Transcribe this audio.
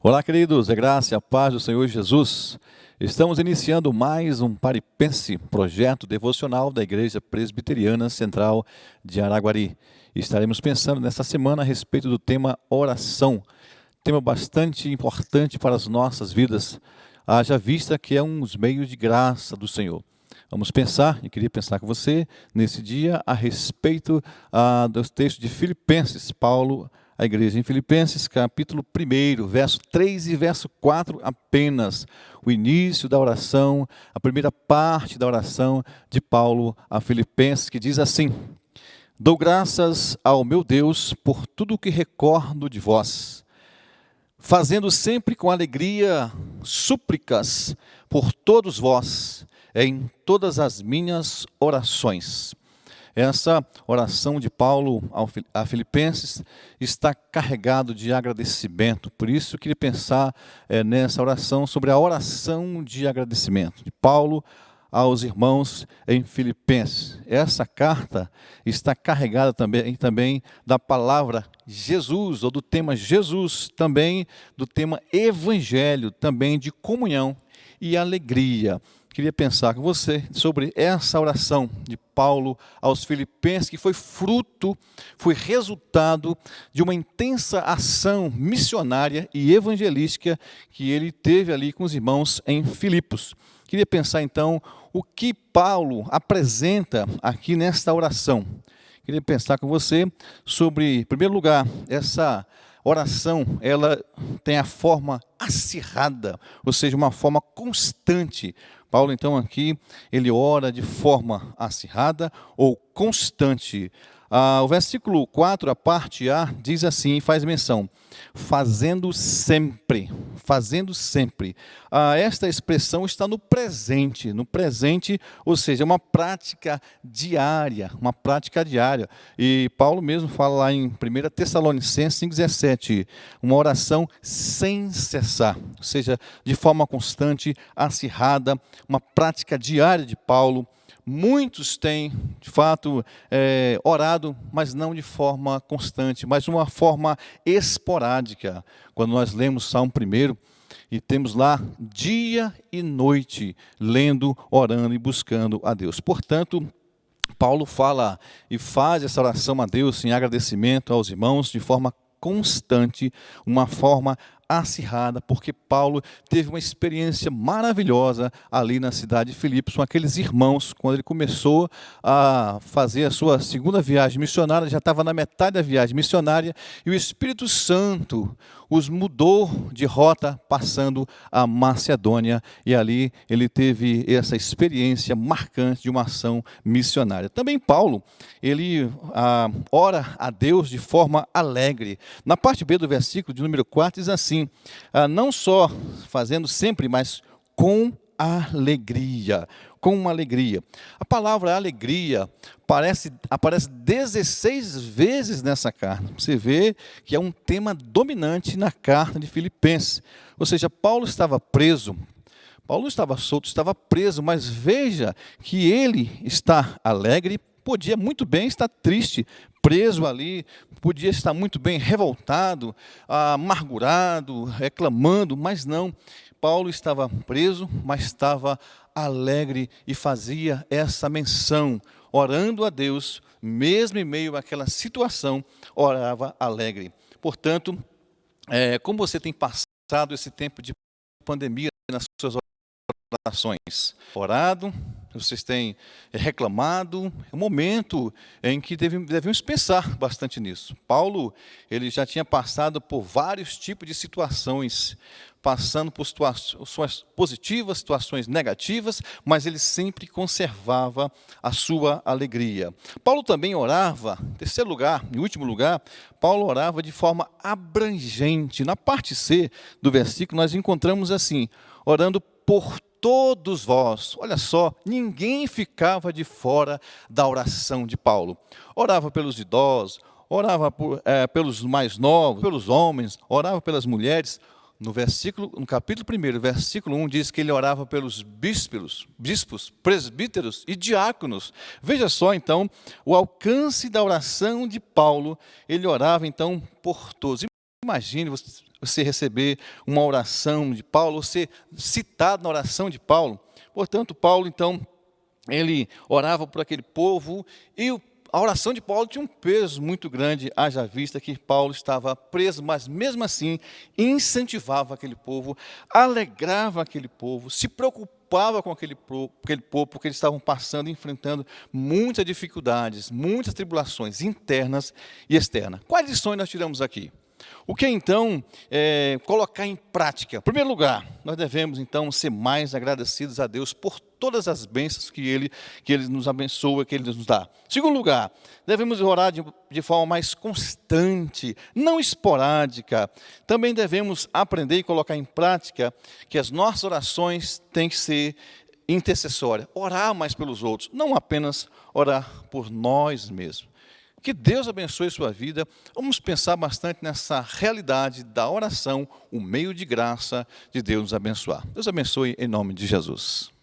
Olá, queridos, a graça e a paz do Senhor Jesus. Estamos iniciando mais um Paripense, projeto devocional da Igreja Presbiteriana Central de Araguari. Estaremos pensando nesta semana a respeito do tema oração, tema bastante importante para as nossas vidas, haja vista que é um dos meios de graça do Senhor. Vamos pensar, e queria pensar com você, nesse dia, a respeito dos textos de Filipenses. Paulo, a igreja em Filipenses, capítulo 1, verso 3 e verso 4 apenas. O início da oração, a primeira parte da oração de Paulo a Filipenses, que diz assim: Dou graças ao meu Deus por tudo o que recordo de vós, fazendo sempre com alegria súplicas por todos vós, em todas as minhas orações. Essa oração de Paulo a Filipenses está carregado de agradecimento. Por isso eu queria pensar nessa oração sobre a oração de agradecimento de Paulo aos irmãos em Filipenses. Essa carta está carregada também da palavra Jesus, ou do tema Jesus, também do tema Evangelho, também de comunhão e alegria. Queria pensar com você sobre essa oração de Paulo aos Filipenses, que foi resultado de uma intensa ação missionária e evangelística que ele teve ali com os irmãos em Filipos. Queria pensar então o que Paulo apresenta aqui nesta oração. Queria pensar com você sobre, em primeiro lugar, essa oração, ela tem a forma acirrada, ou seja, uma forma constante. Paulo, então, aqui, ele ora de forma acirrada ou constante. O versículo 4, a parte A, diz assim, faz menção: fazendo sempre, fazendo sempre. Esta expressão está no presente, ou seja, uma prática diária, E Paulo mesmo fala lá em 1 Tessalonicenses 5,17, uma oração sem cessar, ou seja, de forma constante, acirrada, uma prática diária de Paulo. Muitos têm, de fato, orado, mas não de forma constante, mas de uma forma esporádica. Quando nós lemos Salmo 1, e temos lá dia e noite, lendo, orando e buscando a Deus. Portanto, Paulo fala e faz essa oração a Deus em agradecimento aos irmãos de forma constante, uma forma acirrada, porque Paulo teve uma experiência maravilhosa ali na cidade de Filipos com aqueles irmãos. Quando ele começou a fazer a sua segunda viagem missionária, já estava na metade da viagem missionária, e o Espírito Santo os mudou de rota, passando a Macedônia, e ali ele teve essa experiência marcante de uma ação missionária. Também Paulo, ele ora a Deus de forma alegre. Na parte B do versículo de número 4 diz assim: não só fazendo sempre, mas com alegria, com uma alegria. A palavra alegria aparece 16 vezes nessa carta. Você vê que é um tema dominante na carta de Filipenses. Ou seja, Paulo estava preso, Paulo não estava solto, estava preso, mas veja que ele está alegre, podia muito bem estar triste, preso ali, podia estar muito bem revoltado, amargurado, reclamando, mas não. Paulo estava preso, mas estava alegre e fazia essa menção, orando a Deus, mesmo em meio àquela situação, orava alegre. Portanto, como você tem passado esse tempo de pandemia nas suas orações? Orado? Vocês têm reclamado? É um momento em que devemos pensar bastante nisso. Paulo, ele já tinha passado por vários tipos de situações, passando por situações positivas, situações negativas, mas ele sempre conservava a sua alegria. Paulo também orava, em terceiro lugar, em último lugar, Paulo orava de forma abrangente. Na parte C do versículo nós encontramos assim: orando por todos vós. Olha só, ninguém ficava de fora da oração de Paulo. Orava pelos idosos, orava pelos mais novos, pelos homens, orava pelas mulheres. No capítulo 1, versículo 1, diz que ele orava pelos bispos, presbíteros e diáconos. Veja só, então, o alcance da oração de Paulo. Ele orava, então, por todos. Imagine você receber uma oração de Paulo, ser citado na oração de Paulo. Portanto, Paulo, então, ele orava por aquele povo e a oração de Paulo tinha um peso muito grande, haja vista que Paulo estava preso, mas mesmo assim incentivava aquele povo, alegrava aquele povo, se preocupava com aquele povo, porque eles estavam passando, enfrentando muitas dificuldades, muitas tribulações internas e externas. Quais lições nós tiramos aqui? O que então colocar em prática? Em primeiro lugar, nós devemos então ser mais agradecidos a Deus por todas as bênçãos que Ele nos abençoa, que Ele nos dá. Em segundo lugar, devemos orar de forma mais constante, não esporádica. Também devemos aprender e colocar em prática que as nossas orações têm que ser intercessórias, orar mais pelos outros, não apenas orar por nós mesmos. Que Deus abençoe sua vida. Vamos pensar bastante nessa realidade da oração, o meio de graça de Deus nos abençoar. Deus abençoe em nome de Jesus.